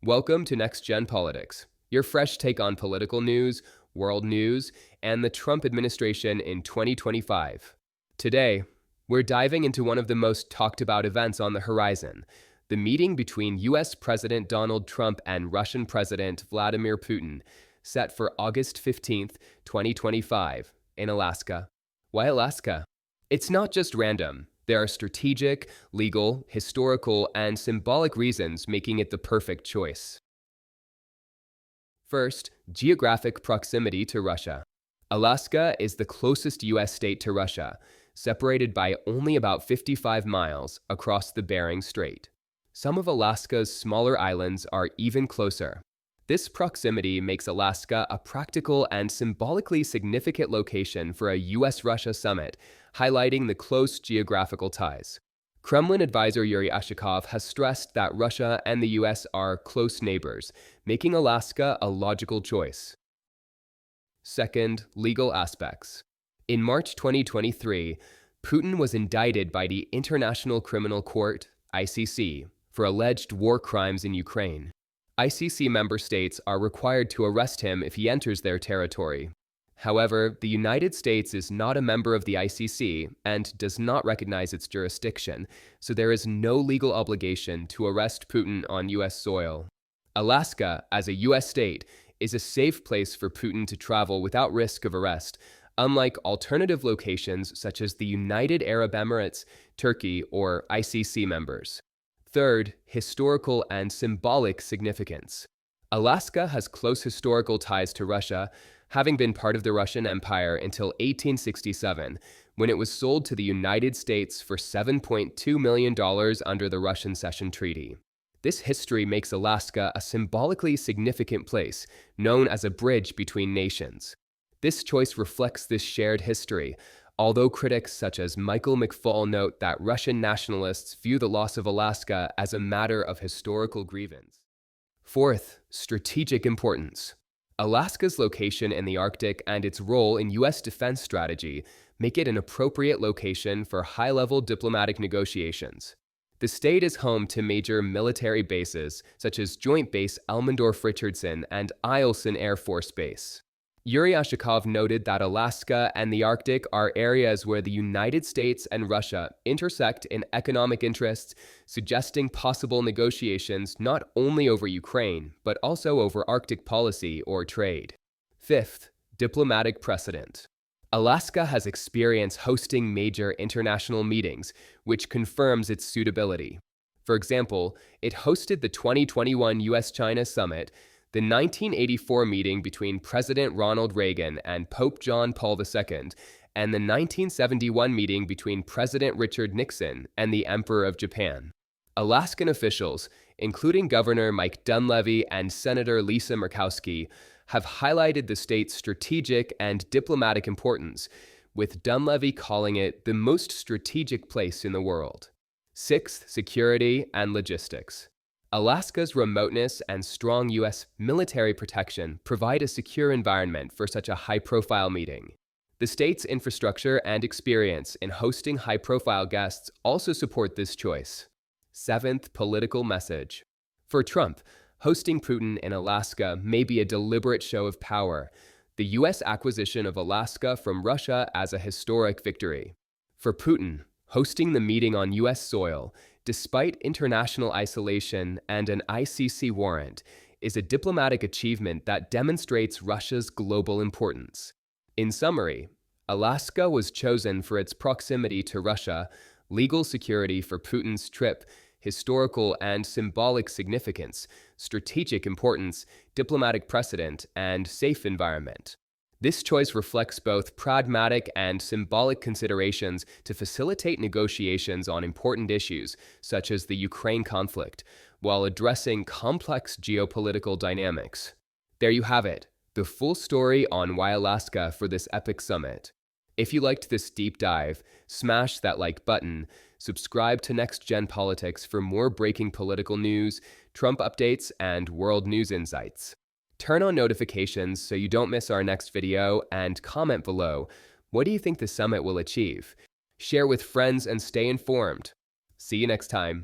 Welcome to Next Gen Politics, your fresh take on political news, world news, and the Trump administration in 2025. Today, we're diving into one of the most talked about events on the horizon, the meeting between US President Donald Trump and Russian President Vladimir Putin, set for August 15th, 2025, in Alaska. Why Alaska? It's not just random. There are strategic, legal, historical, and symbolic reasons making it the perfect choice. First, geographic proximity to Russia. Alaska is the closest U.S. state to Russia, separated by only about 55 miles across the Bering Strait. Some of Alaska's smaller islands are even closer. This proximity makes Alaska a practical and symbolically significant location for a US-Russia summit, highlighting the close geographical ties. Kremlin advisor Yuri Ushakov has stressed that Russia and the US are close neighbors, making Alaska a logical choice. Second, legal aspects. In March 2023, Putin was indicted by the International Criminal Court, ICC, for alleged war crimes in Ukraine. ICC member states are required to arrest him if he enters their territory. However, the United States is not a member of the ICC and does not recognize its jurisdiction, so there is no legal obligation to arrest Putin on US soil. Alaska, as a US state, is a safe place for Putin to travel without risk of arrest, unlike alternative locations such as the United Arab Emirates, Turkey, or ICC members. Third, historical and symbolic significance. Alaska has close historical ties to Russia, having been part of the Russian Empire until 1867, when it was sold to the United States for $7.2 million under the Russian Cession Treaty. This history makes Alaska a symbolically significant place, known as a bridge between nations. This choice reflects this shared history, although critics such as Michael McFaul note that Russian nationalists view the loss of Alaska as a matter of historical grievance. Fourth, strategic importance. Alaska's location in the Arctic and its role in U.S. defense strategy make it an appropriate location for high-level diplomatic negotiations. The state is home to major military bases such as Joint Base Elmendorf-Richardson and Eielson Air Force Base. Yuri Ushakov noted that Alaska and the Arctic are areas where the United States and Russia intersect in economic interests, suggesting possible negotiations not only over Ukraine, but also over Arctic policy or trade. Fifth, diplomatic precedent. Alaska has experience hosting major international meetings, which confirms its suitability. For example, it hosted the 2021 US-China Summit, the 1984 meeting between President Ronald Reagan and Pope John Paul II, and the 1971 meeting between President Richard Nixon and the Emperor of Japan. Alaskan officials, including Governor Mike Dunleavy and Senator Lisa Murkowski, have highlighted the state's strategic and diplomatic importance, with Dunleavy calling it the most strategic place in the world. Sixth, security and logistics. Alaska's remoteness and strong U.S. military protection provide a secure environment for such a high-profile meeting. The state's infrastructure and experience in hosting high-profile guests also support this choice. Seventh, political message. For Trump, hosting Putin in Alaska may be a deliberate show of power, the U.S. acquisition of Alaska from Russia as a historic victory. For Putin, hosting the meeting on U.S. soil, despite international isolation and an ICC warrant, is a diplomatic achievement that demonstrates Russia's global importance. In summary, Alaska was chosen for its proximity to Russia, legal security for Putin's trip, historical and symbolic significance, strategic importance, diplomatic precedent, and safe environment. This choice reflects both pragmatic and symbolic considerations to facilitate negotiations on important issues, such as the Ukraine conflict, while addressing complex geopolitical dynamics. There you have it, the full story on why Alaska for this epic summit. If you liked this deep dive, smash that like button, subscribe to Next Gen Politics for more breaking political news, Trump updates, and world news insights. Turn on notifications so you don't miss our next video, and comment below, what do you think the summit will achieve? Share with friends and stay informed. See you next time.